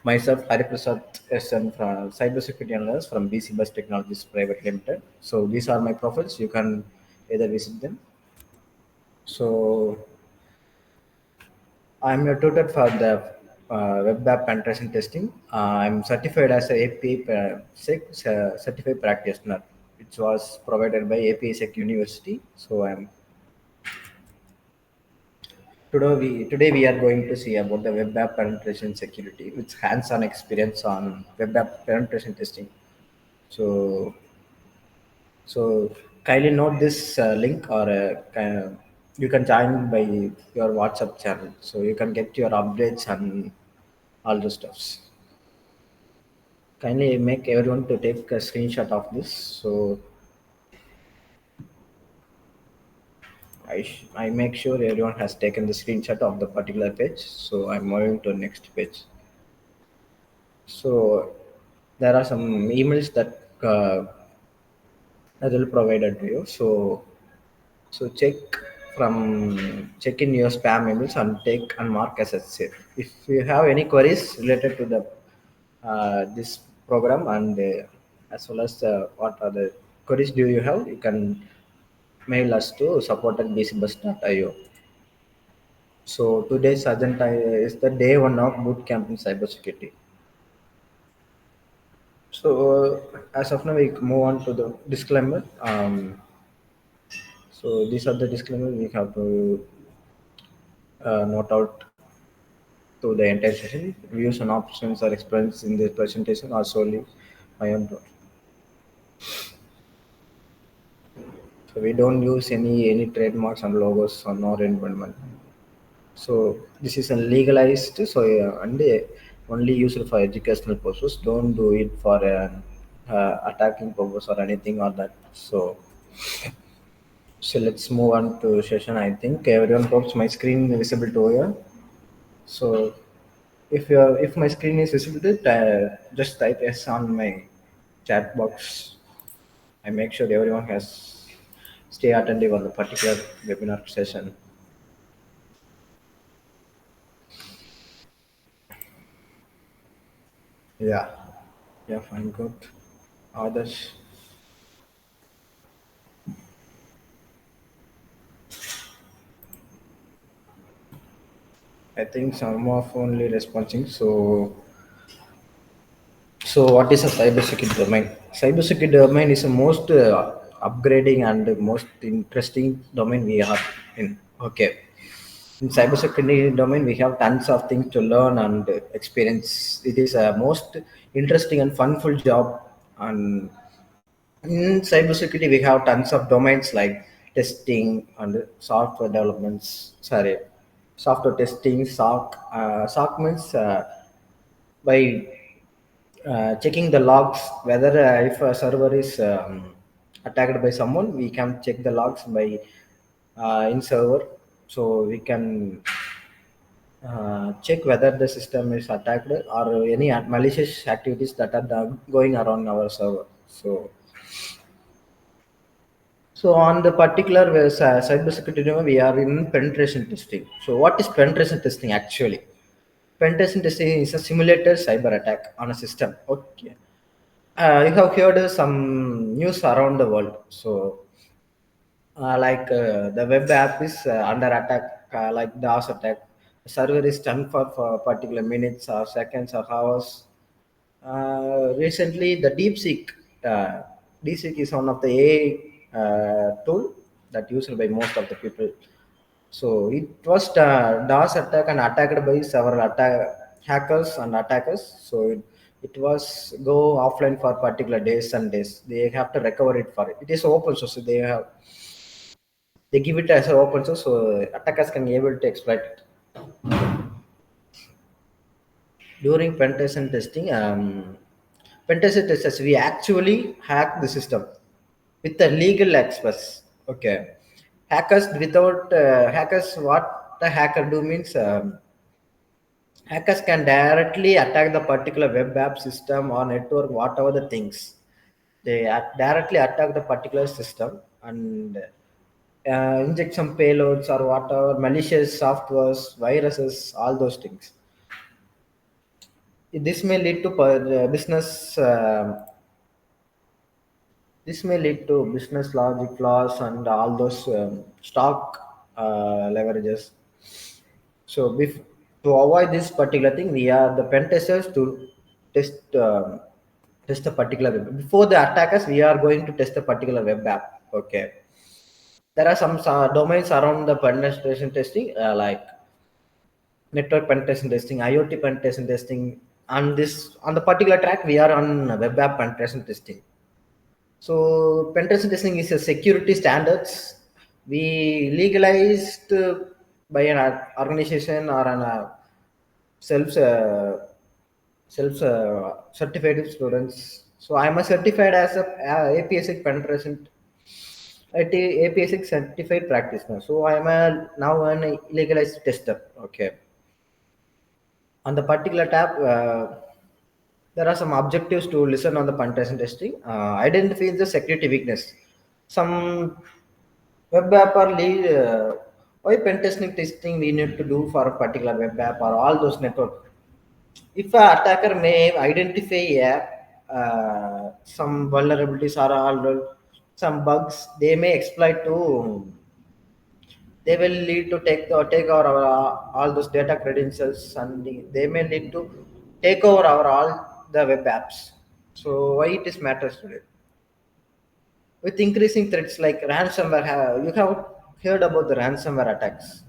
Myself, Hariprasad SN from Cybersecurity Analyst from BCBUZZ Technologies Private Limited. So these are my profiles. You can either visit them. So I'm a tutor for the web app penetration testing. I'm certified as a API certified practitioner. It was provided by API Sec University. So I'm today we are going to see about the web app penetration security with hands-on experience on web app penetration testing. So so kindly note this link or you can join by your WhatsApp channel. So you can get your updates and all the stuffs. Kindly make everyone to take a screenshot of this. So I make sure everyone has taken the screenshot of the particular page. So I'm moving to next page. So there are some emails that will provided to you. So check in your spam emails and take and mark as safe. If you have any queries related to the this program and as well as what are the queries do you have, you can mail us to support@bcbus.io. So today's agenda is the day one of bootcamp in cybersecurity. So as of now, we move on to the disclaimer. So these are the disclaimers we have to note out to the entire session. Views and options are expressed in this presentation are solely my own thought. So we don't use any trademarks and logos on our environment. So this is a legalized. So and only used for educational purposes. Don't do it for attacking purpose or anything or that. So let's move on to session. I think everyone hopes my screen is visible to you. So if my screen is visible, just type yes on my chat box. I make sure everyone has stay attentive on the particular webinar session. Yeah, yeah, fine, good. Others, I think some of only responding. So what is a cybersecurity domain? Cybersecurity domain is the most upgrading and the most interesting domain we are in. Okay. In cybersecurity domain, we have tons of things to learn and experience. It is a most interesting and funful job. And in cybersecurity, we have tons of domains like testing and software developments. Sorry, software testing. SOC means by checking the logs whether if a server is attacked by someone, we can check the logs by in server, so we can check whether the system is attacked or any malicious activities that are going around our server. So on the particular cybersecurity domain, we are in penetration testing. So what is penetration testing actually? Penetration testing is a simulated cyber attack on a system. Okay. You have heard some news around the world. So like the web app is under attack, like DOS attack. The server is stuck for particular minutes or seconds or hours. Recently, the DeepSeek is one of the AI tool that used by most of the people. So it was DOS attack and attacked by several hackers and attackers. So it was go offline for particular days and days. They have to recover it for it. It is open source. So they give it as an open source, so attackers can be able to exploit it. During penetration testing, penetration testers we actually hack the system with the legal access. Okay, hackers, what the hacker do means hackers can directly attack the particular web app system or network, whatever the things. They directly attack the particular system and inject some payloads or whatever malicious softwares, viruses, all those things. This may lead to business. This may lead to business logic flaws and all those stock leverages. So, to avoid this particular thing, we are the pen testers to test test a particular web. Before the attackers, we are going to test a particular web app. Okay, there are some domains around the penetration testing, like network penetration testing, IoT penetration testing. On this, on the particular track, we are on web app penetration testing. So penetration testing is a security standards we legalized by an organization or an self self certified students. So I am a certified as a APSIC penetration APSIC certified practitioner. So I am a now an legalized tester. Okay. On the particular tab, there are some objectives to listen on the penetration testing. Identify the security weakness. Some web app or lead, why pen testing we need to do for a particular web app or all those network. If a attacker may identify some vulnerabilities or all some bugs, they may exploit to. They will lead to take over our all those data credentials, and they may lead to take over our all the web apps. So why it is matters today? With increasing threats like ransomware, you have heard about the ransomware attacks,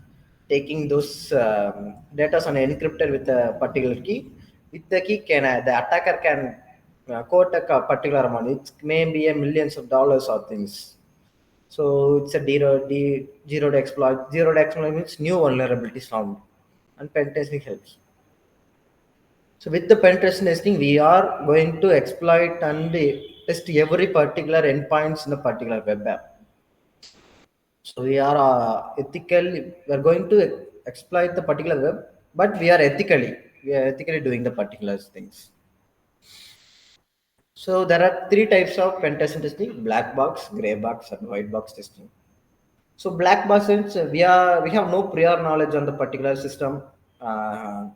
taking those data on encrypted with a particular key. With the key, can the attacker can quote a particular amount. It may be a millions of dollars or things. So it's a zero day exploit. Zero day exploit means new vulnerabilities found, and pen testing helps. So with the pen testing, we are going to exploit and test every particular endpoints in a particular web app. So we are we are going to exploit the particular web, but we are ethically doing the particular things. So there are three types of pen testing: black box, gray box, and white box testing. So black box means we have no prior knowledge on the particular system. Uh,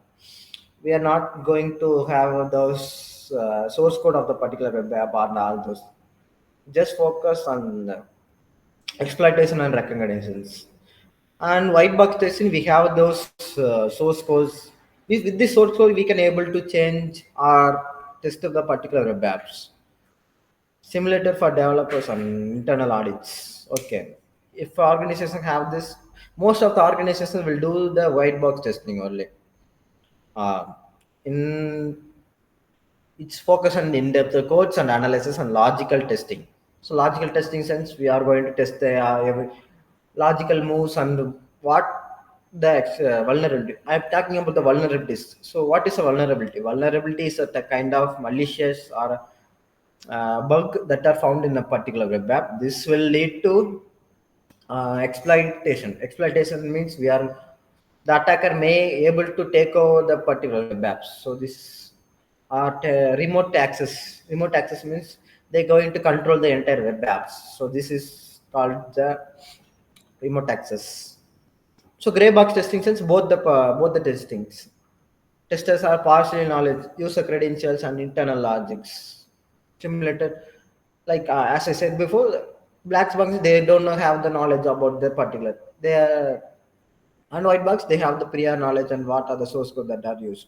we are not going to have those source code of the particular web app or all those. Just focus on exploitation and recognitions. And white box testing, we have those source codes. With this source code, we can able to change or test the particular web apps. Simulator for developers and internal audits. Okay. If organizations have this, most of the organizations will do the white box testing only. Uh, in It's focused on in-depth codes and analysis and logical testing. So logical testing sense we are going to test the every logical moves and what the vulnerability. I'm talking about the vulnerabilities. So what is a vulnerability? Vulnerability is a kind of malicious or bug that are found in a particular web app. This will lead to exploitation. Exploitation means the attacker may able to take over the particular web apps. So this are remote access. Remote access means they're going to control the entire web apps. So this is called the remote access. So gray box testing sense both the testings. Testers are partially knowledge, user credentials, and internal logics. Simulated, like as I said before, black box they don't have the knowledge about the particular. They are, and white box they have the prior knowledge and what are the source code that are used.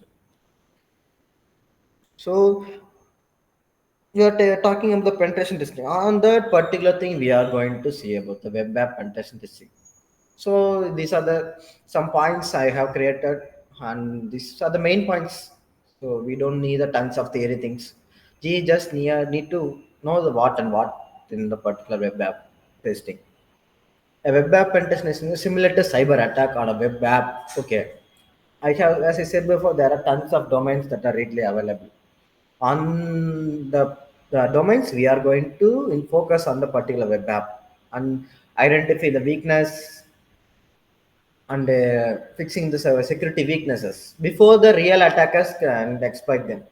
So you are talking about the penetration testing. On that particular thing, we are going to see about the web app penetration testing. So these are the some points I have created, and these are the main points. So we don't need the tons of theory things. We just need to know the what and what in the particular web app testing. A web app pen testing is similar to cyber attack on a web app. Okay, I have, as I said before, there are tons of domains that are readily available. On the domains, we are going to focus on the particular web app and identify the weakness and fixing the security weaknesses before the real attackers can exploit them.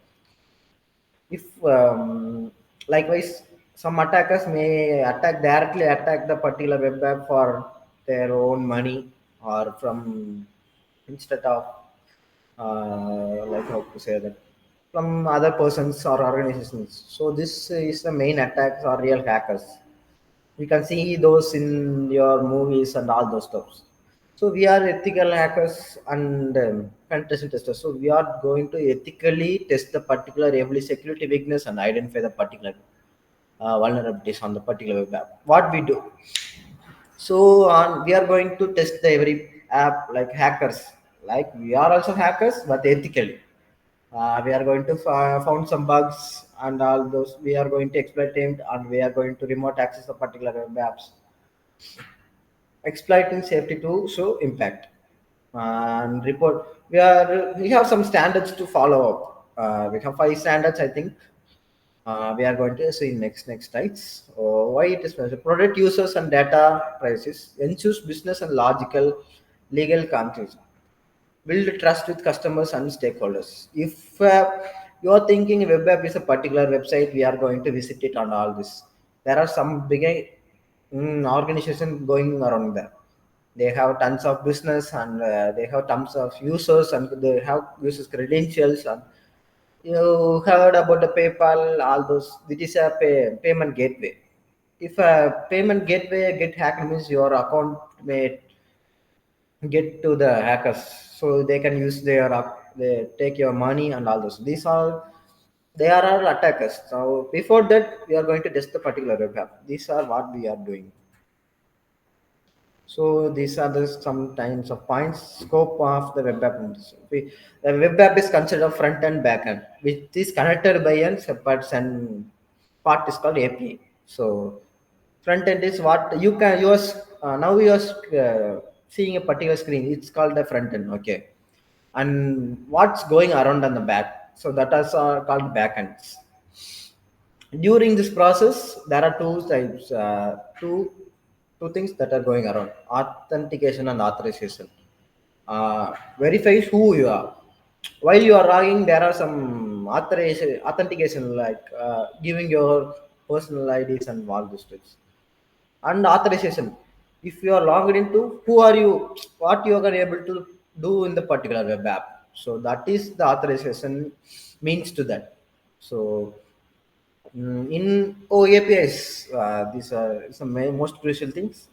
If likewise, some attackers may directly attack the particular web app for their own money or from instead of like how to say that. from other persons or organizations. So this is the main attacks or real hackers. You can see those in your movies and all those stuff. So we are ethical hackers and penetration testers. So we are going to ethically test the particular every security weakness and identify the particular vulnerabilities on the particular web app. What we do, so we are going to test the every app like hackers. Like we are also hackers, but ethically. We are going to found some bugs and all those. We are going to exploit them, and we are going to remote access the particular web apps, exploiting safety to show impact and report. We have some standards to follow up. We have 5 standards, I think. We are going to see next slides. Why it is special? Product users and data prices ensures business and logical legal countries. Build trust with customers and stakeholders. If you are thinking web app is a particular website, we are going to visit it on all this. There are some big organization going around there. They have tons of business and they have tons of users and they have users credentials and you heard about the PayPal, all those. It is a payment gateway. If a payment gateway get hacked, means your account may get to the hackers, so they can use their they take your money and all those. These are they are our attackers. So before that, we are going to test the particular web app. These are what we are doing. So these are the some kinds of points scope of the web app. The web app is considered front and back end, which is connected by an separate and part is called API. So front end is what you can use. Now you are seeing a particular screen. It's called the front end. Okay, and what's going around on the back. So that is called backends. During this process, there are two types, two things that are going around: authentication and authorization. Verifies who you are. While you are logging, there are some authentication, like giving your personal IDs and all those things. And authorization. If you are logged into, who are you? What you are able to do in the particular web app. So that is the authorization means to that. So in APIs, these are some most crucial things.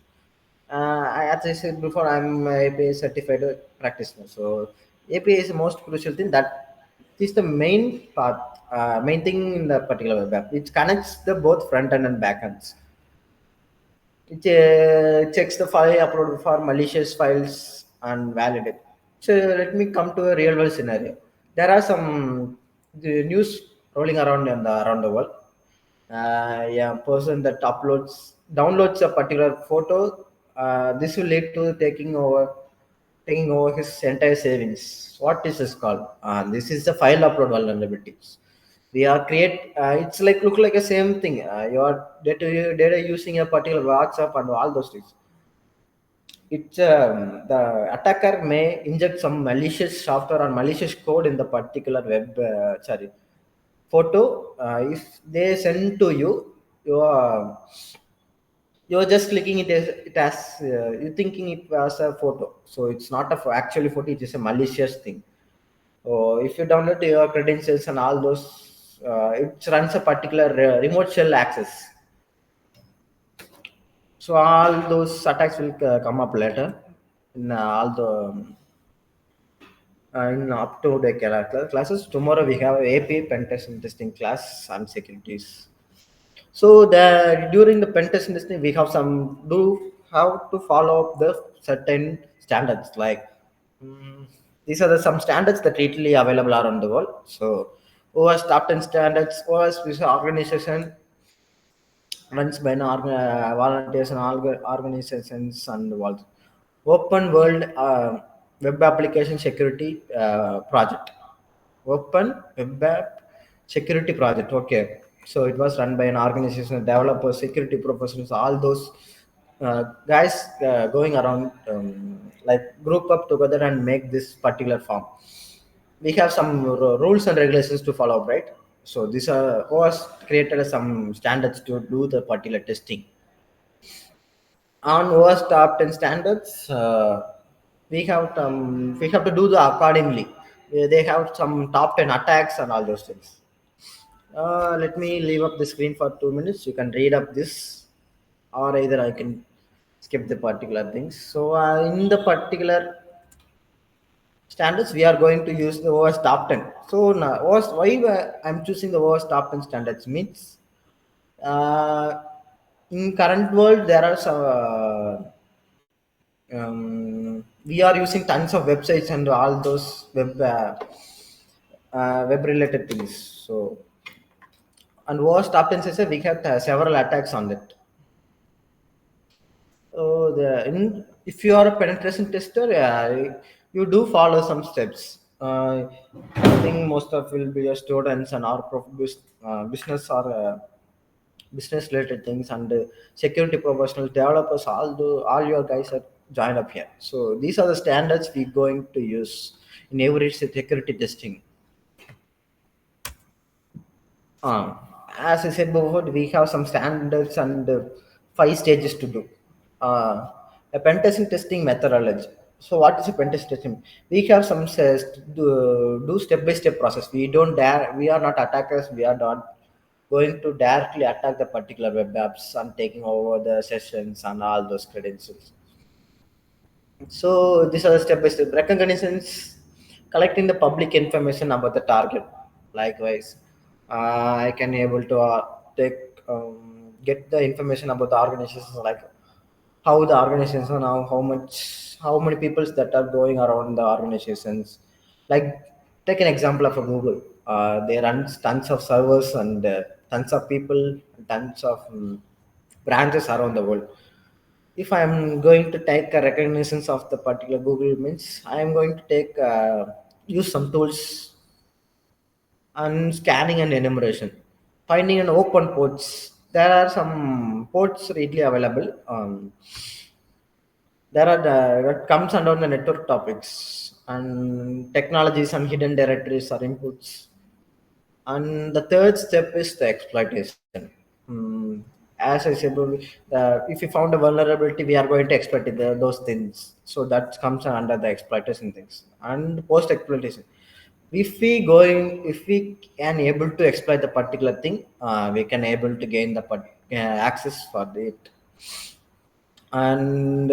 As I said before, I'm a API certified practitioner. So API is the most crucial thing. That is the main part, main thing in the particular web app. It connects the both front end and back ends. It checks the file upload for malicious files and validate. So let me come to a real world scenario. There are some the news rolling around around the world. Yeah, person that downloads a particular photo. This will lead to taking over his entire savings. What is this called? This is the file upload vulnerabilities. We are create. It's like look like a same thing. Your data using a particular WhatsApp and all those things. It's the attacker may inject some malicious software or malicious code in the particular sorry, photo. If they send to you, you are you're just clicking it as you thinking it as a photo. So it's not a actually photo. It is a malicious thing. So if you download your credentials and all those, it runs a particular remote shell access. So all those attacks will come up later in all the in up to the classes. Tomorrow we have AP pen testing class and securities. So the during the pen testing we have some do how to follow up the certain standards like these are the some standards that readily available around the world. So OWASP top 10 standards, OWASP is an organization runs by volunteers and organizations and world. Open World Web Application Security Project. Open Web App Security Project. Okay. So it was run by an organization, developers, security professionals, all those guys going around like group up together and make this particular form. We have some rules and regulations to follow, right? So these are was created some standards to do the particular testing. On OWASP top 10 standards, we have to do the accordingly. They have some top 10 attacks and all those things. Let me leave up the screen for 2 minutes. You can read up this, or either I can skip the particular things. So in the particular standards, we are going to use the OWASP top 10. So now, OWASP, why I'm choosing the OWASP top 10 standards means uh, in current world there are some we are using tons of websites and all those web related things. So and OWASP top 10 says that we have several attacks on it. So if you are a penetration tester, you do follow some steps. I think most of will be your students and our business or business related things and security professionals, developers. All your guys are joined up here. So these are the standards we're going to use in every security testing. Uh, as I said before, we have some standards and 5 stages to do. A pen testing methodology. So, what is a pen testing? We have some says do step by step process. We don't dare. We are not attackers. We are not going to directly attack the particular web apps and taking over the sessions and all those credentials. So these are the step by step recognitions, collecting the public information about the target. Likewise, I can able to take get the information about the organizations, like how the organizations are now, how many people that are going around the organizations. Like take an example of a Google. They run tons of servers and tons of people, tons of branches around the world. If I am going to take a recognitions of the particular Google means I am going to take use some tools and scanning and enumeration, finding an open ports. There are some ports readily available. There are that comes under the network topics and technologies and hidden directories or inputs. And the third step is the exploitation. As I said, if we found a vulnerability, we are going to exploit those things. So that comes under the exploitation things and post exploitation. If we can able to exploit the particular thing, we can able to gain the access for it. And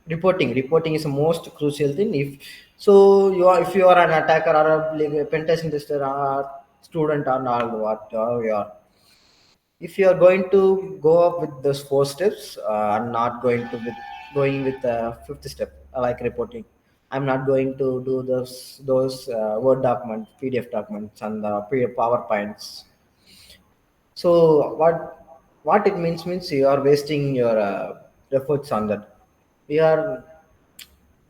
reporting is the most crucial thing. If you are an attacker or a pen test tester or student or all what you are, if you are going to go up with those 4 steps and not going to with going with the fifth step, like reporting, I'm not going to do those word document, PDF documents and PowerPoints. So what it means you are wasting your efforts on that. We are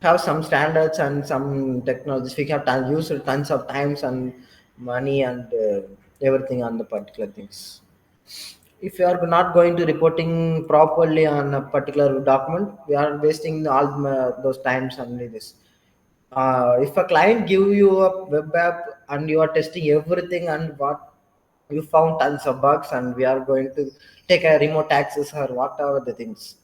have some standards and some technologies. We have used tons of times and money and everything on the particular things. If you are not going to reporting properly on a particular document, we are wasting all those times and this. If a client give you a web app and you are testing everything and what you found tons of bugs and we are going to take a remote access or whatever the things,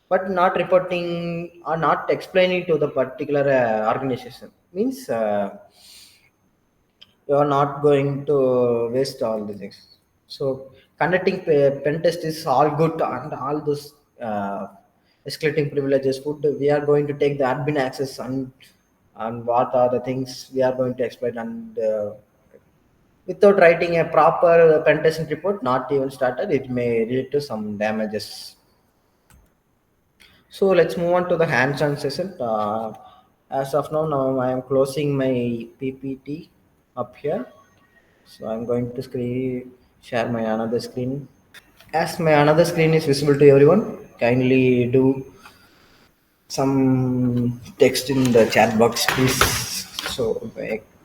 but not reporting or not explaining to the particular organization means you are not going to waste all the things. So conducting pen test is all good and all those uh, escalating privileges would we are going to take the admin access and what are the things we are going to exploit and without writing a proper pen testing report not even started, it may lead to some damages. So let's move on to the hands-on session. As of now I am closing my PPT up here. So I'm going to share my another screen. As my another screen is visible to everyone, kindly do some text in the chat box, please. So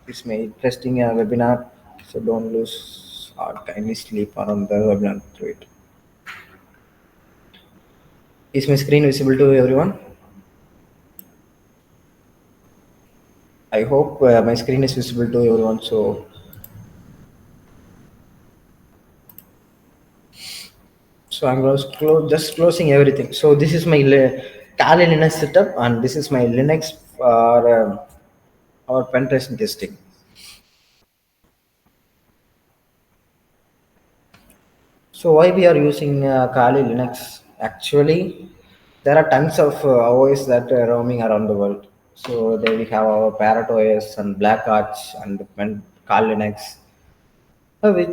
it's my interesting webinar. So don't lose or kindly sleep around the webinar through it. Is my screen visible to everyone? I hope my screen is visible to everyone. So I'm just closing everything. So this is my Kali Linux setup, and this is my Linux for or penetration testing. So why we are using Kali Linux? Actually, there are tons of OS that are roaming around the world. So there we have our Parrot OS and Black Arch and Kali Linux. We,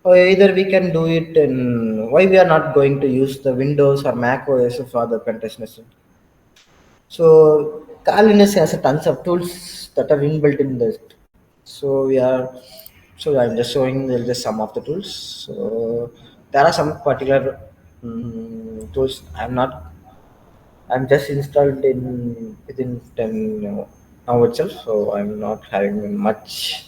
or either we can do it in, why we are not going to use the Windows or Mac OS for the penetration testing? So Kali Linux has a tons of tools that are inbuilt in this. So we are, so I'm just showing just some of the tools. So there are some particular tools. I'm just installed in within 10 now itself. So I'm not having much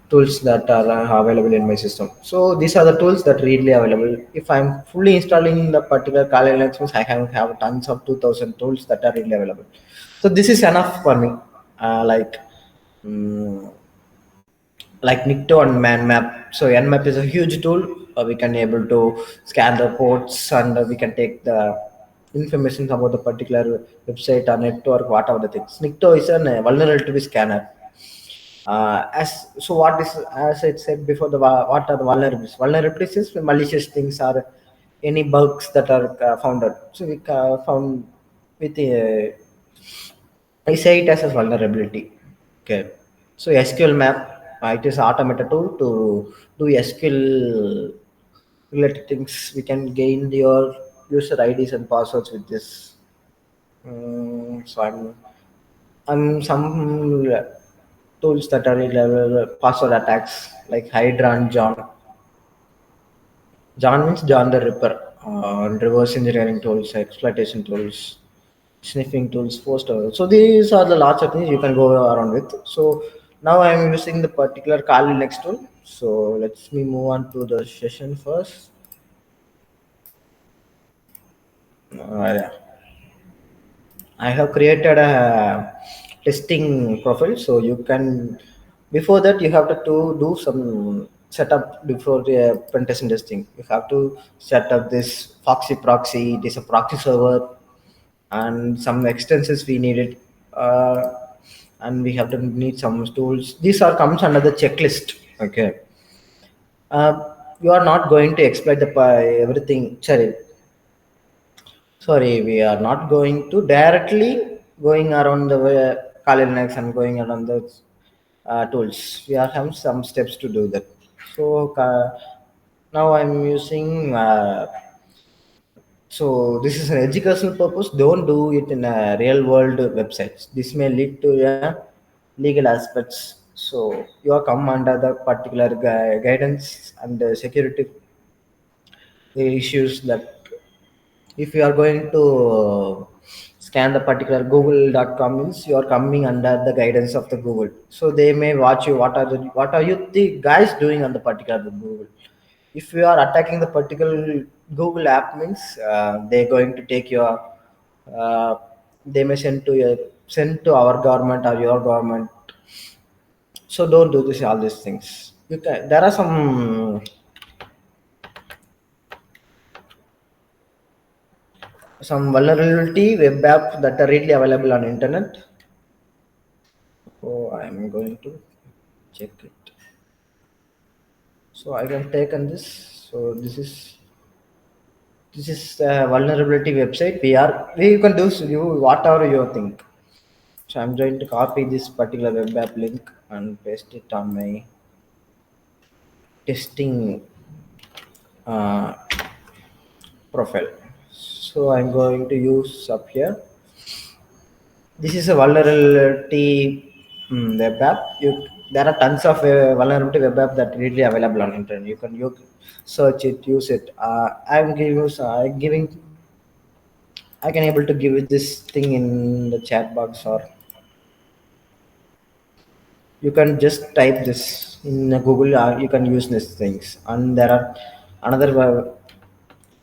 tools that are available in my system. So these are the tools that readily available. If I'm fully installing the particular Kali Linux, means I have tons of 2000 tools that are readily available. So this is enough for me. Like. mm like Nikto and ManMap. So Nmap is a huge tool. We can able to scan the ports and we can take the information about the particular website or network, whatever the things. Nikto is a vulnerability scanner. As so, what is as I said before, what are the vulnerabilities? Vulnerabilities is malicious things or any bugs that are found. So we found with I say it as a vulnerability. Okay. So SQL map, it is automated tool to do SQL related things. We can gain your user IDs and passwords with this. So I'm some tools that are level password attacks like Hydra and John. John means John the Ripper. Reverse engineering tools, exploitation tools, sniffing tools, poster. So these are the lots of things you can go around with. So now I am using the particular Kali Linux tool. So let's me move on to the session first. Yeah. I have created a testing profile, so you can. Before that, you have to do some setup before the pen testing. You have to set up this Foxy proxy. It is a proxy server, and some extensions we needed, and we have to need some tools. These are comes under the checklist. Okay, you are not going to exploit the everything. Sorry, we are not going to directly going around the Kali Linux and going around the tools. We are have some steps to do that. So now I'm using. So this is an educational purpose. Don't do it in a real world websites. This may lead to legal aspects. So you are come under the particular guidance and security issues that if you are going to scan the particular google.com means you are coming under the guidance of the Google, so they may watch you what are you the guys doing on the particular Google. If you are attacking the particular Google app means they're going to take your uh, they may send to our government or your government. So don't do this all these things. You can, there are some vulnerability web app that are readily available on internet. So I'm going to check it. So I can take on this. So this is the vulnerability website. We can do you whatever you think. So I'm going to copy this particular web app link and paste it on my testing uh, profile. So I'm going to use up here. This is a vulnerability web app. There are tons of vulnerability web app that readily available on internet. You search it, use it. I can able to give it this thing in the chat box, or you can just type this in Google. You can use these things, and there are another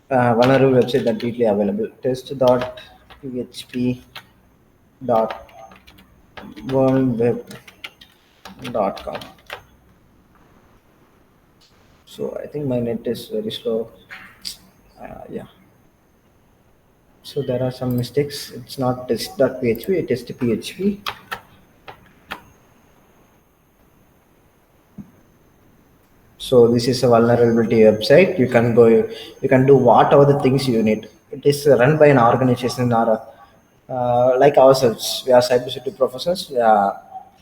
vulnerable website that readily available. Test.php dot vulnweb.com. So I think my net is very slow. Yeah. So there are some mistakes. It's not test.php, it is php. So this is a vulnerability website. You can go, you can do whatever the things you need. It is run by an organization or like ourselves. We are cybersecurity professionals.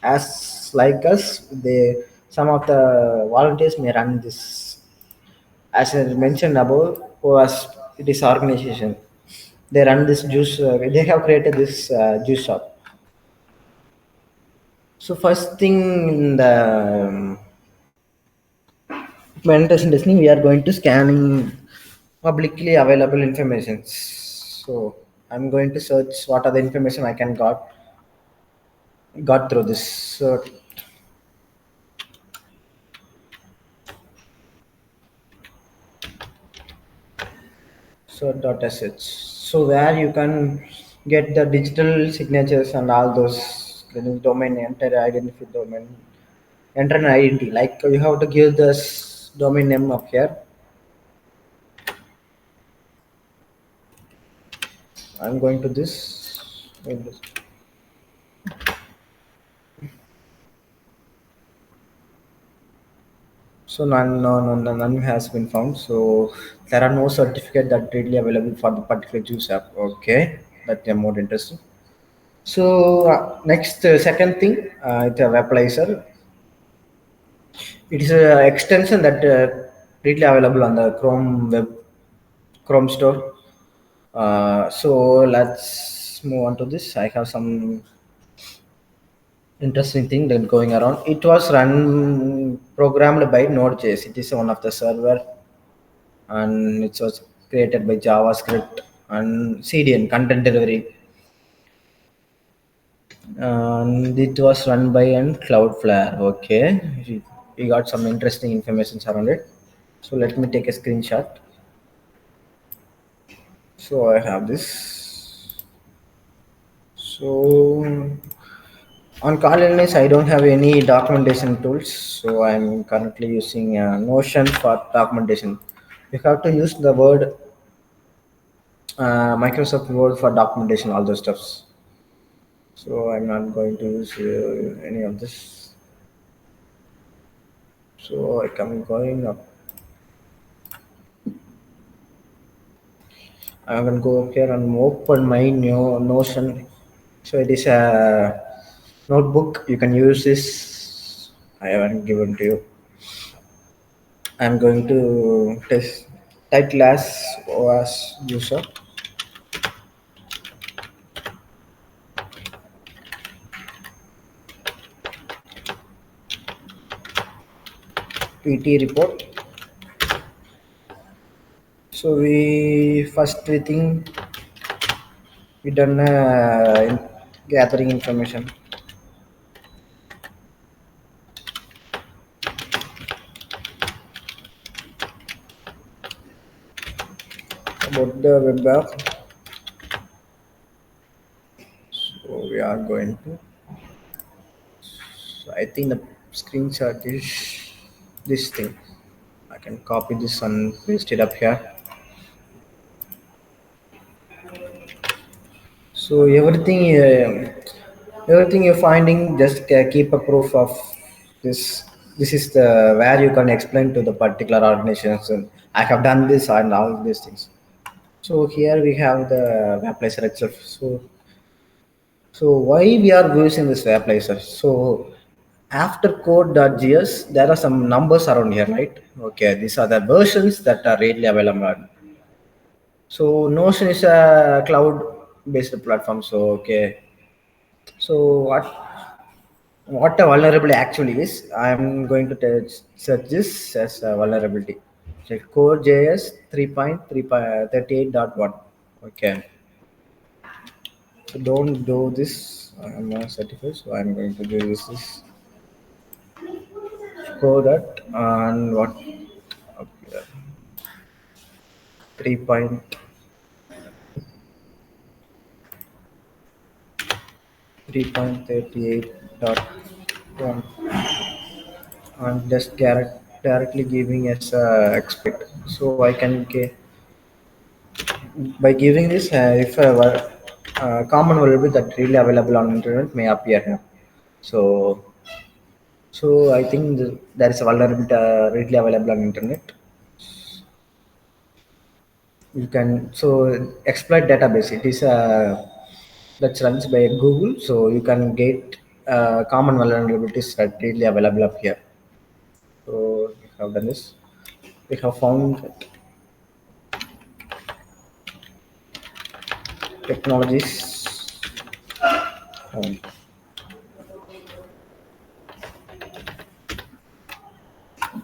As like us, they, some of the volunteers may run this. As I mentioned above, was it is organization. They run this juice. They have created this juice shop. So first thing in the penetration testing, we are going to scanning publicly available information. So I'm going to search what are the information I can got through this. So dot sh. So where you can get the digital signatures and all those domain, enter identity domain, enter an identity. Like you have to give this domain name up here. I'm going to this. So none has been found. So there are no certificate that readily available for the particular juice app. Okay, that's more interesting. So next second thing, it's a weblaser. It is an extension that readily available on the Chrome store. So let's move on to this. I have some interesting thing that going around. It was run programmed by Node.js. It is one of the server, and it was created by JavaScript and CDN, content delivery, and it was run by an Cloudflare. Okay, we got some interesting information around it. So let me take a screenshot. So I have this. So on Call I don't have any documentation tools. So I'm currently using Notion for documentation. You have to use the word Microsoft Word for documentation, all those stuffs. So I'm not going to use any of this. So I come going up. I'm going to go up here and open my new Notion. So it is a notebook. You can use this. I haven't given to you. I'm going to test title as OWASP user. PT report. So we think we done gathering information about the web app. So we are going to. So I think the screenshot is this thing. I can copy this and paste it up here. So everything you're finding, just keep a proof of this. This is the where you can explain to the particular organization. I have done this and all these things. So here we have the weblaser itself. So why we are using this weblaser? So after code.js, there are some numbers around here, right? Okay, these are the versions that are readily available. So Notion is a cloud-based platform. So okay, so what a vulnerability actually is, I'm going to search this as a vulnerability. So core.js 3.38.1. Okay, so don't do this. I'm not certified, so I'm going to do this core that and what, okay, 3.38.1 and just directly giving as expect. So I can get by giving this, if common vulnerability that really available on internet may appear here. So So I think there is a vulnerability readily available on internet. You can so exploit database. It is a that runs by Google, so you can get common vulnerabilities that readily available up here. So we have done this. We have found technologies. um,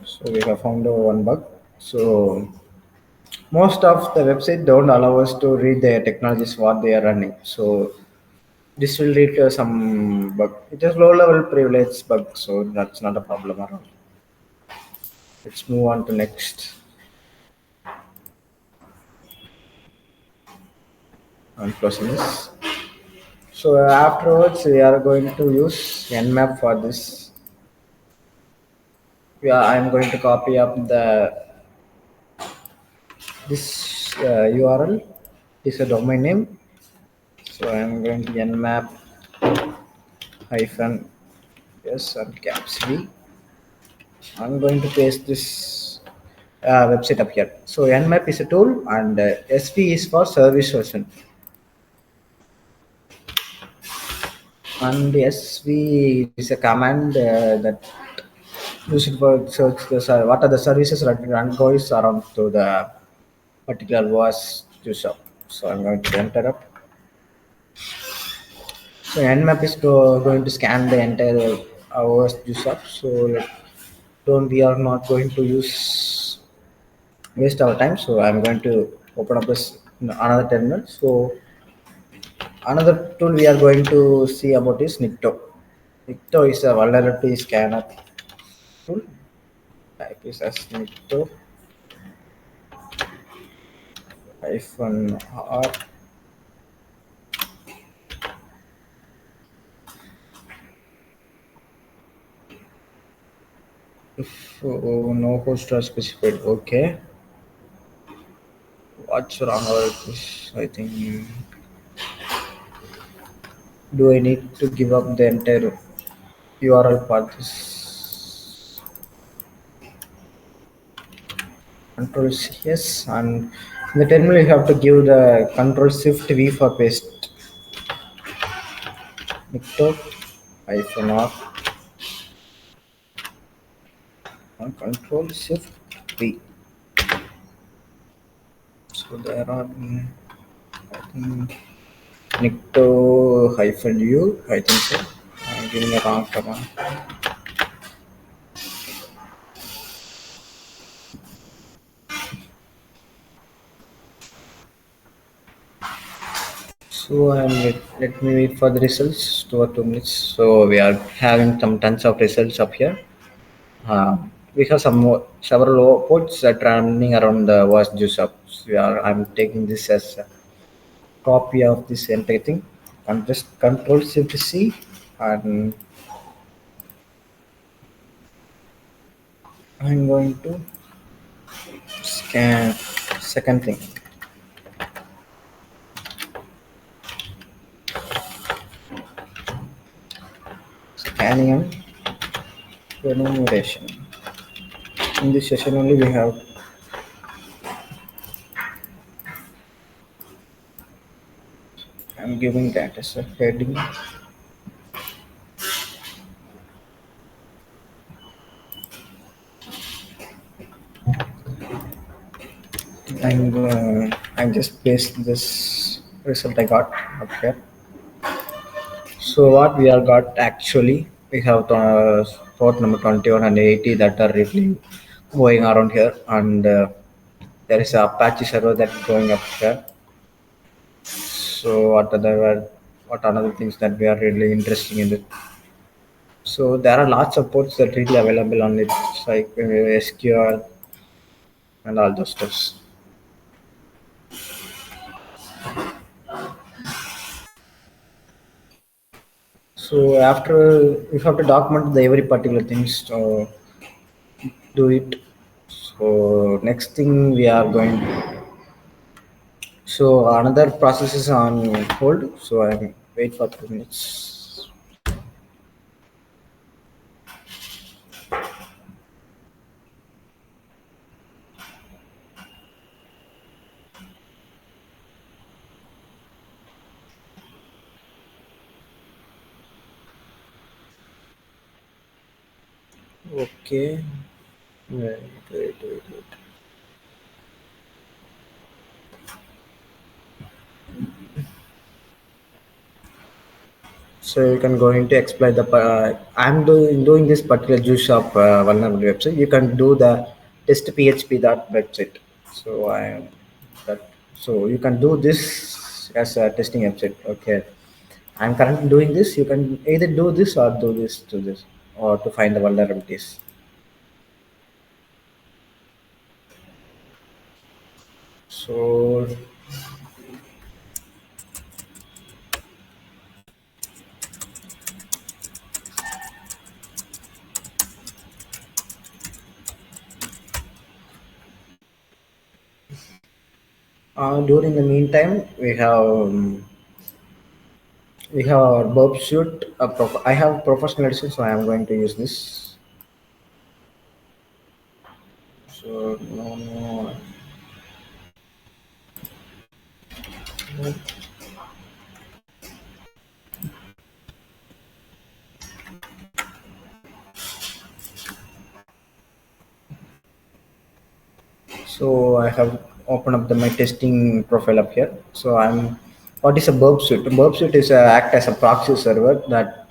So we have found one bug. So most of the website don't allow us to read the technologies what they are running. So this will lead to some bug. It is low level privilege bug, so that's not a problem at all. Let's move on to next. I'm closing this. So afterwards, we are going to use Nmap for this. Yeah, I'm going to copy up this URL. This is a domain name. So I'm going to Nmap hyphen yes and caps V. I'm going to paste this website up here. So Nmap is a tool and SV is for service version. And SV is a command that used for search what are the services run goes around to the particular was user. So I'm going to enter up. So Nmap is going to scan the entire OS user. So don't we are not going to use waste our time. So I'm going to open up this another terminal. So another tool we are going to see about is Nikto. Nikto is a vulnerability scanner tool. Type is as Nikto hyphen R. If no host are specified, okay. What's wrong with this? I think do I need to give up the entire URL for this? Control yes, and in the terminal you have to give the Control Shift V for paste. Nikto hyphen R and Control Shift V. So there are I think Nikto hyphen U. I think so. I'm giving a wrong command. So let me wait for the results. 2 or 2 minutes. So we are having some tons of results up here. We have some more, several ports that are running around the was juice up. So I'm taking this as a copy of this entire thing and just Control Shift C and I'm going to scan second thing. Scanning and enumeration. In this session only we have I'm giving that as a heading. I'm just paste this result I got up here. So what we are got actually we have port number 21 and 80 that are really going around here and there is a Apache server that's going up here. So what another things that we are really interested in it. So there are lots of ports that really available on it like SQL and all those stuffs. So after you have to document the every particular things to do it. So next thing we are going. So another process is on hold. So I wait for 2 minutes. Okay. Wait, wait. So you can go into explain the. I'm doing this particular juice shop vulnerability website. You can do the test PHP that website. So I am that. So you can do this as a testing website. Okay. I'm currently doing this. You can either do this or do this to this or to find the vulnerabilities. So during the meantime, we have our burp suit. I have professional edition, so I am going to use this. So no. So I have opened up my testing profile up here. So I'm. What is a burp suite? Burp suite is act as a proxy server that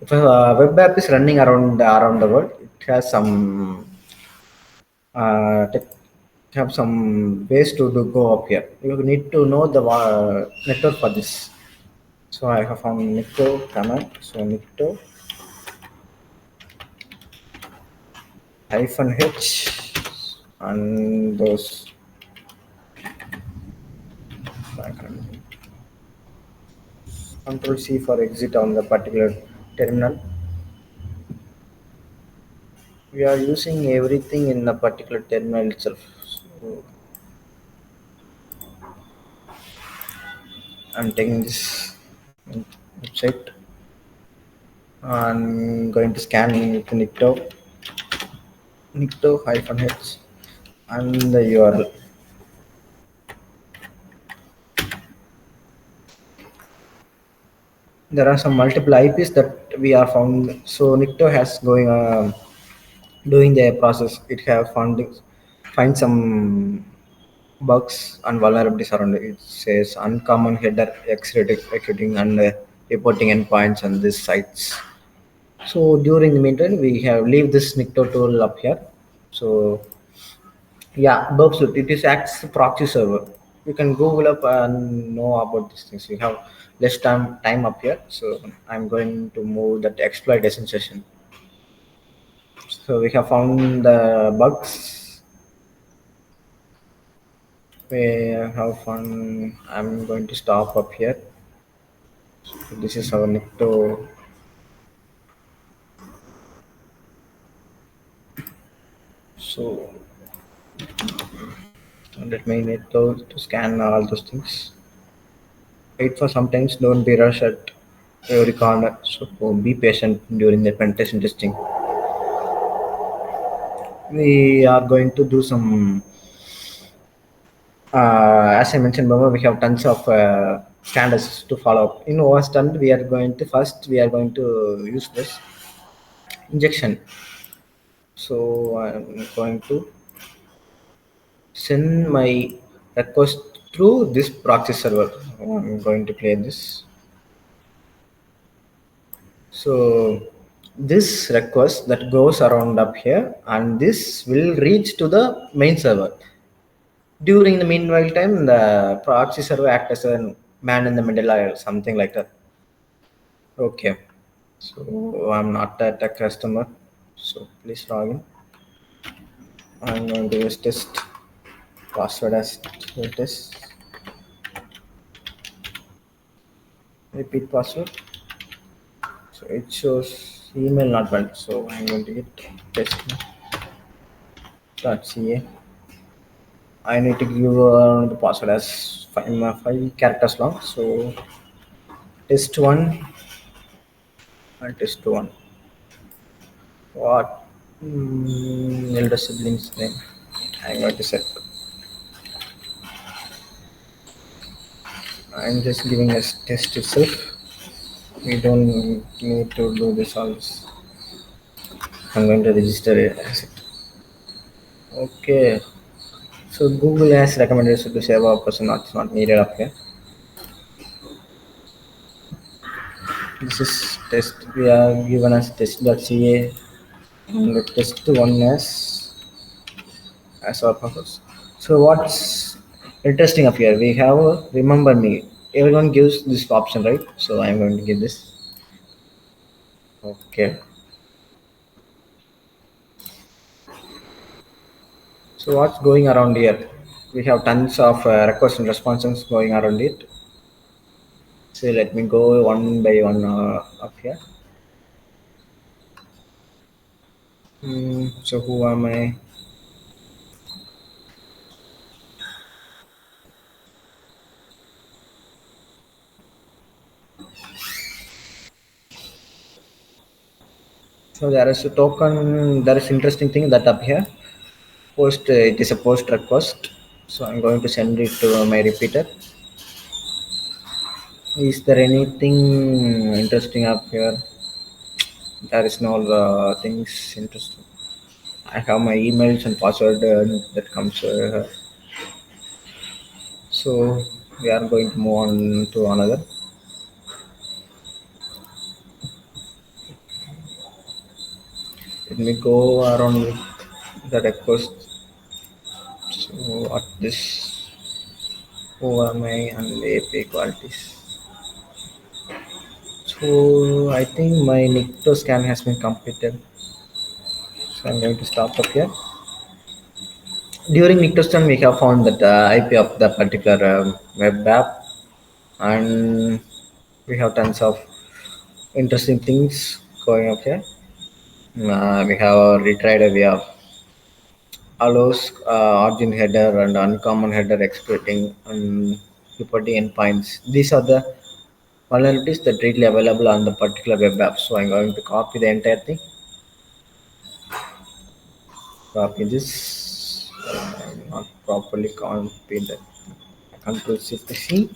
if a web app is running around the world, it has tech, have some ways to go up here. You need to know the network for this. So I have found Nikto command. So Nikto -h and those Control C for exit on the particular terminal. We are using everything in the particular terminal itself. So I'm taking this website and going to scan into Nikto -h and the URL. There are some multiple IPs that we are found. So Nikto has going doing the process. It have found find some bugs and vulnerabilities around it. It says uncommon header executing and reporting endpoints on these sites. So during the meantime, we have leave this Nikto tool up here. So yeah, Burpsuit, it is acts proxy server. You can Google up and know about these things. We have less time up here. So I'm going to move that exploitation session. So we have found the bugs. We have found. I'm going to stop up here. So this is our Nikto. So let me need to scan all those things. Wait for sometimes. Don't be rushed at every corner. So be patient during the penetration testing. We are going to do some. As I mentioned before, we have tons of standards to follow up. In OWASP, we are going to use this injection. So I'm going to send my request through this proxy server. I'm going to play this. So this request that goes around up here, and this will reach to the main server. During the meanwhile time, the proxy server act as a man in the middle or something like that. Okay. So I'm not a tech customer. So please log in. I'm going to use test password as test. Repeat password. So it shows email not valid. So I'm going to get test.ca. I need to give the password as five characters long. So test one and test one. What elder siblings name? I'm going to set. I'm just giving a test itself. We don't need to do this all this. I'm going to register it. Okay. So Google has recommended to save a person not needed up here. This is test we are given as test.ca and the test one as our purpose. So what's interesting up here? We have remember me. Everyone gives this option, right? So I'm going to give this. Okay. So what's going around here? We have tons of requests and responses going around it. So let me go one by one up here. So who am I? So there is a token. There is interesting thing that up here. Post. It is a post request. So I'm going to send it to my repeater. Is there anything interesting up here? There is no things interesting. I have my emails and password that comes. So we are going to move on to another. Let me go around with the request. So what this OMI and AP qualities. So I think my Nicto scan has been completed. So I'm going to stop up here. During Nicto scan, we have found that IP of the particular web app, and we have tons of interesting things going up here. We have retried we have allows origin header and uncommon header exploiting and reporting endpoints. These are the vulnerabilities that readily available on the particular web app. So I'm going to copy the entire thing. Copy this. Not properly copied that. Control Shift C.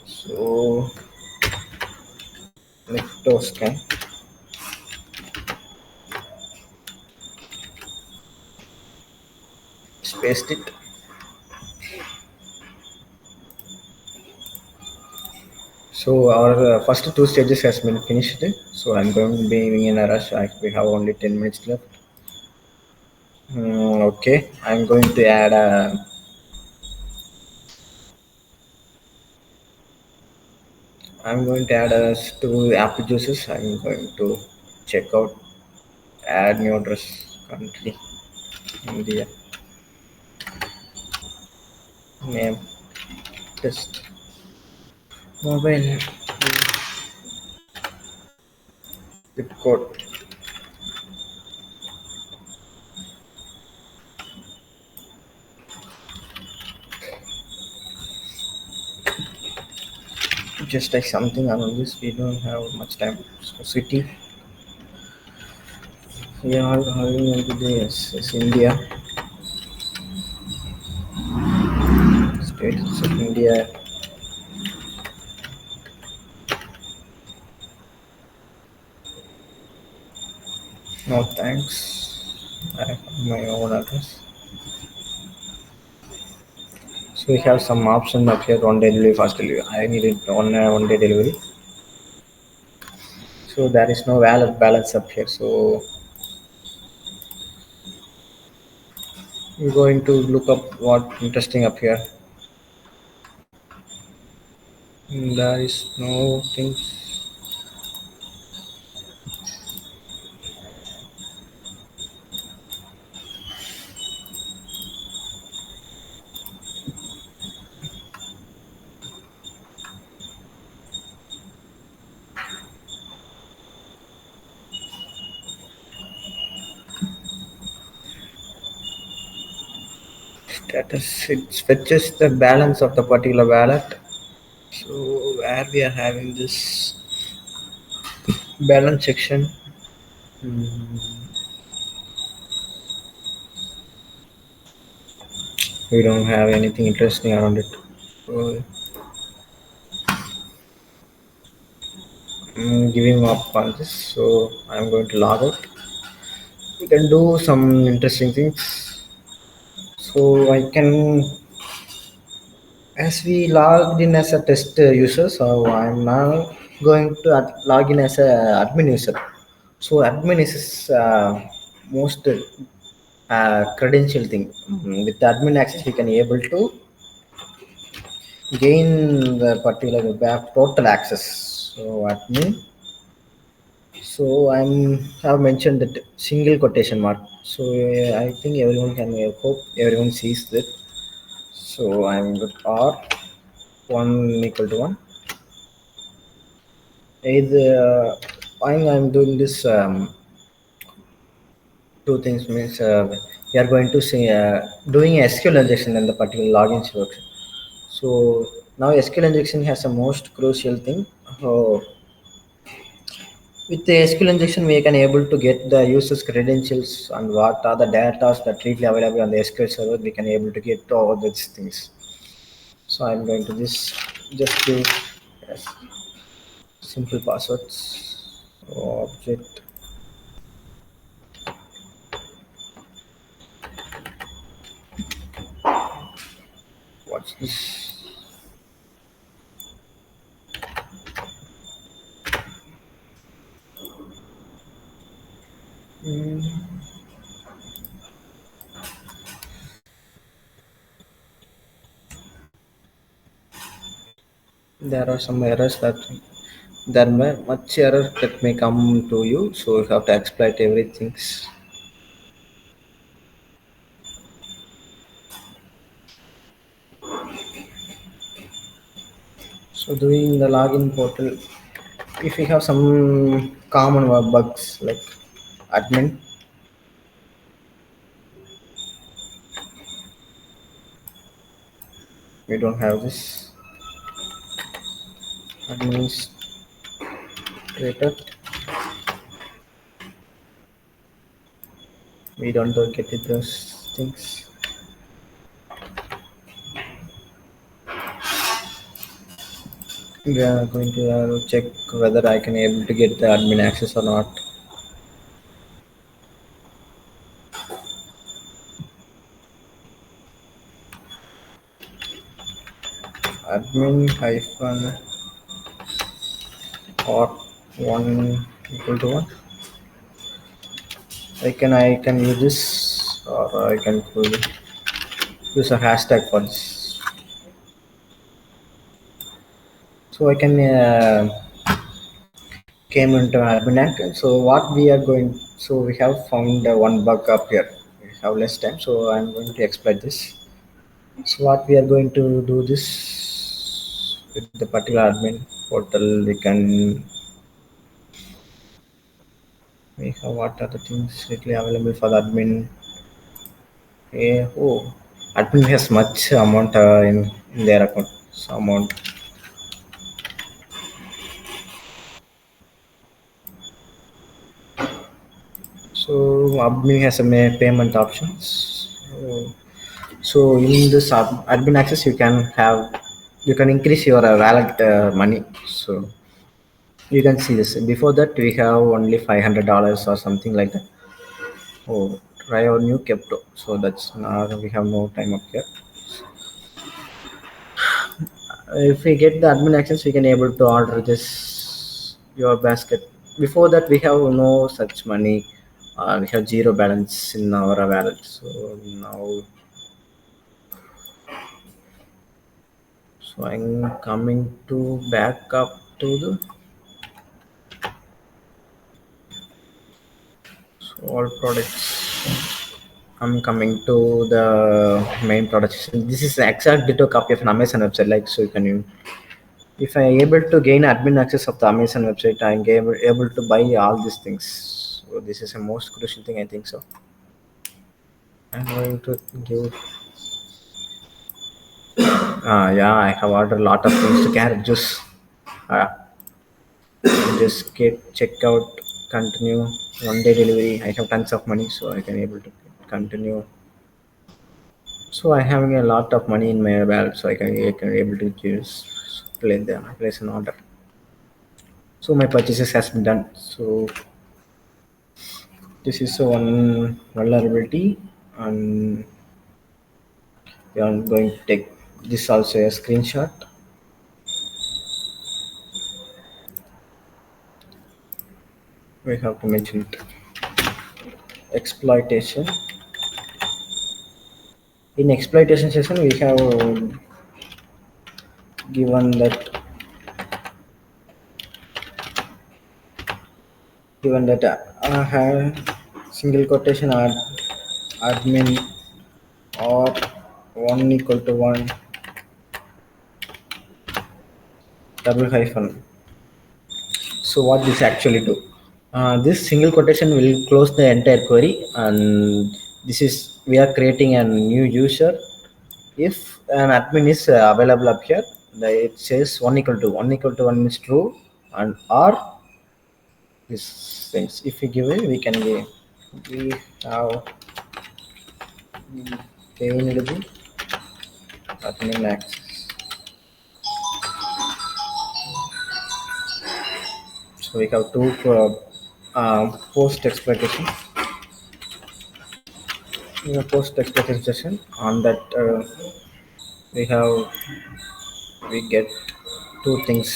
So let's scan. Paste it. So our first two stages has been finished. So I'm going to be in a rush. We have only 10 minutes left. Okay, I'm going to add a. I'm going to add us to app juices. I'm going to check out add new address country India name test mobile zip code. Just like something around this. We don't have much time. So city. We are having today is India. States of India. No thanks. I have my own address. So we have some option up here on delivery, fast delivery. I need it on one day delivery. So there is no valid balance up here. So we're going to look up what interesting up here. There is no things. Status. It fetches the balance of the particular wallet. So where we are having this balance section. We don't have anything interesting around it. So giving up on this. So I'm going to log out. We can do some interesting things. So I can, as we logged in as a test user, so I'm now going to log in as a admin user. So admin is most credential thing. With the admin access, we can able to gain the particular total access. So admin. So have mentioned that single quotation mark. So I think everyone can. I hope everyone sees that. So I'm with R one equal to one. Either I'm doing this two things means we are going to say doing SQL injection in the particular login instruction. So now SQL injection has a most crucial thing. So with the SQL injection, we can able to get the user's credentials and what are the data that really available on the SQL server. We can able to get all these things. So I'm going to this just do yes, simple passwords object. What's this? Mm, there are some errors that there may much error that may come to you. So you have to exploit everything. So doing the login portal, if we have some common bugs like admin, we don't have this administrator, we don't get it those things. We are going to check whether I can able to get the admin access or not. Admin hyphen or one equal to one. I can use this or I can use a hashtag for this. So I can came into admin account. So what we are going, so we have found one bug up here. We have less time, so I'm going to exploit this. So what we are going to do this with the particular admin portal, we have what are the things strictly available for the admin. Oh, admin has much amount in their account. So amount. So admin has a payment options. So in this admin access, you can increase your wallet money. So you can see this. Before that, we have only $500 or something like that. Oh, try our new crypto. So that's now we have no time up here. If we get the admin access, we can able to order this your basket. Before that, we have no such money. We have zero balance in our wallet. So I'm coming to back up to the all products. I'm coming to the main products. This is exact ditto copy of an Amazon website. Like so, you can if I able to gain admin access of the Amazon website, I'm able to buy all these things. So this is the most crucial thing I think so. I'm going to give. Yeah, I have ordered a lot of things to carrot juice. Uh, just get check out, continue 1 day delivery. I have tons of money, so I can able to continue. So I having a lot of money in my wallet, so I can able to just place an order. So my purchases has been done. So this is one vulnerability, and we are going to take this also a screenshot. We have to mention it. Exploitation. In exploitation session, we have given that have single quotation admin or one equal to one double hyphen. So what this actually do? This single quotation will close the entire query, and this is we are creating a new user. If an admin is available up here, it says one equal to one is true, and or these things. If we give it, we can give. We have gained the admin access. So we have two post exploitation. In a post exploitation session, on that we have we get two things.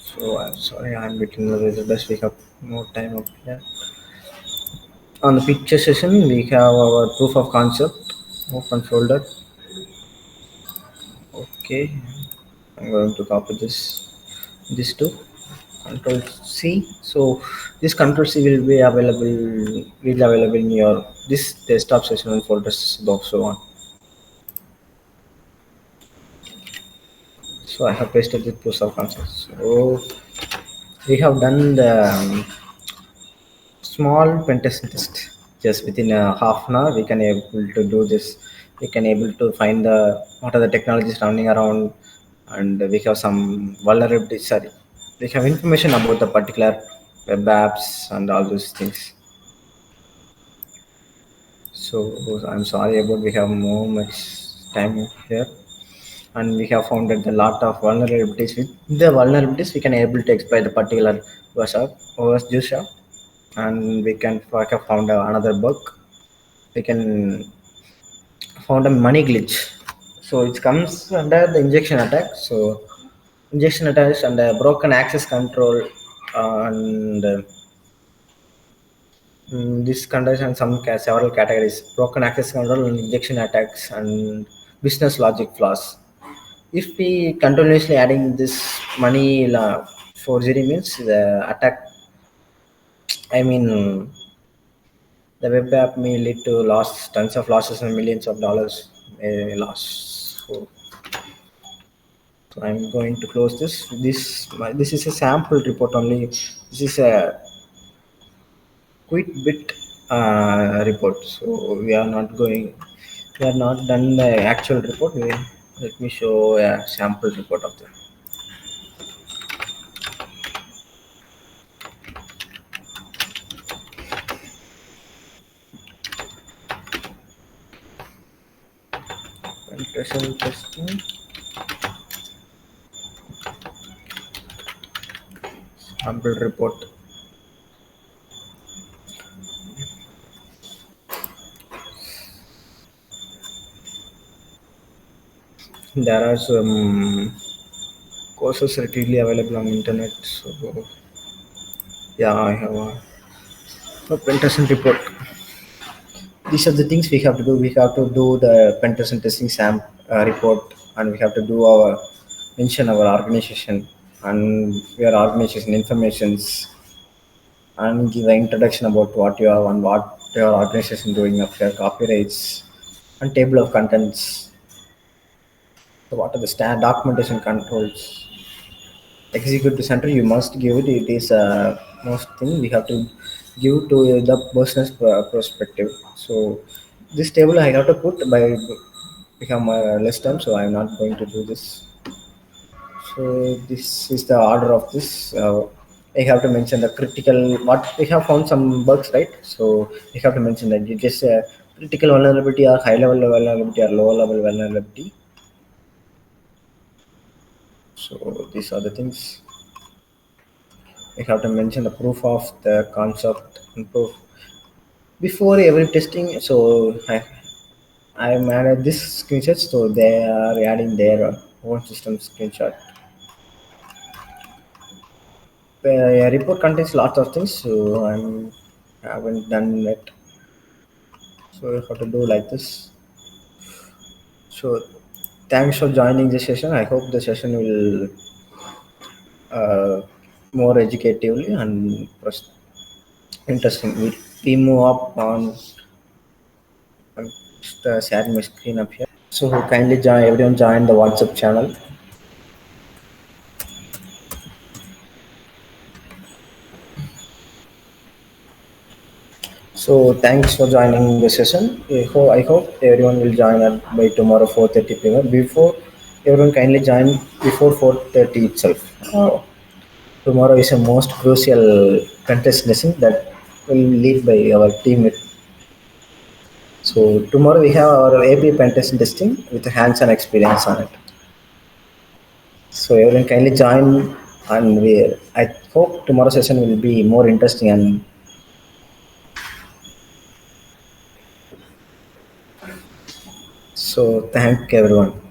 So I'm sorry, I'm between the best. We have more time up here. On the picture session, we have our proof of concept. Open folder. Okay, I'm going to copy this too. Control C. So this Control C will available in your this desktop session and folders box so on. So I have pasted the proof of concept. So we have done the small pen test. Just within a half an hour we can able to do this. We can able to find the what are the technologies running around, and we have some vulnerabilities. Sorry, we have information about the particular web apps and all those things. So I'm sorry about we have more much time here, and we have found that a lot of vulnerabilities. With the vulnerabilities we can able to exploit the particular OS juice shop, and we can found another bug. We can found a money glitch. So it comes under the injection attack. So injection attacks and broken access control, and this condition some several categories: broken access control and injection attacks and business logic flaws. If we continuously adding this money forgery means the attack. I mean, the web app may lead to loss, tons of losses and millions of dollars loss. So I'm going to close this. This is a sample report only. This is a quick bit report. So we are not going. We are not done the actual report. Let me show a sample report of the penetration testing sample report. There are some courses readily available on internet. So yeah, I have a penetration report. These are the things we have to do. We have to do the penetration testing report, and we have to do our mention our organization and your organization informations, and give an introduction about what you are and what your organization doing of your copyrights and table of contents. So what are the documentation controls? Execute the center, you must give it. It is most thing we have to give to the business perspective. So this table I have to put by become a less time, so I'm not going to do this. So this is the order of this. I have to mention the critical. What we have found some bugs, right? So we have to mention that it is a critical vulnerability or high level vulnerability or low level vulnerability. So these are the things we have to mention, the proof of the concept and proof before every testing. So I manage this screenshot, so they are adding their own system screenshot. The report contains lots of things, so I haven't done it. So you have to do like this. So thanks for joining the session. I hope the session will uh, more educatively and interesting. We move up on. I'm just sharing my screen up here. So kindly join, everyone join the WhatsApp channel. So thanks for joining the session. I hope everyone will join us by tomorrow 4:30 p.m. Before everyone kindly join before 4:30 itself. Tomorrow is a most crucial contest lesson that will lead by our team. So tomorrow we have our AP contest testing with hands-on experience on it. So everyone kindly join, and I hope tomorrow session will be more interesting. And so thank everyone.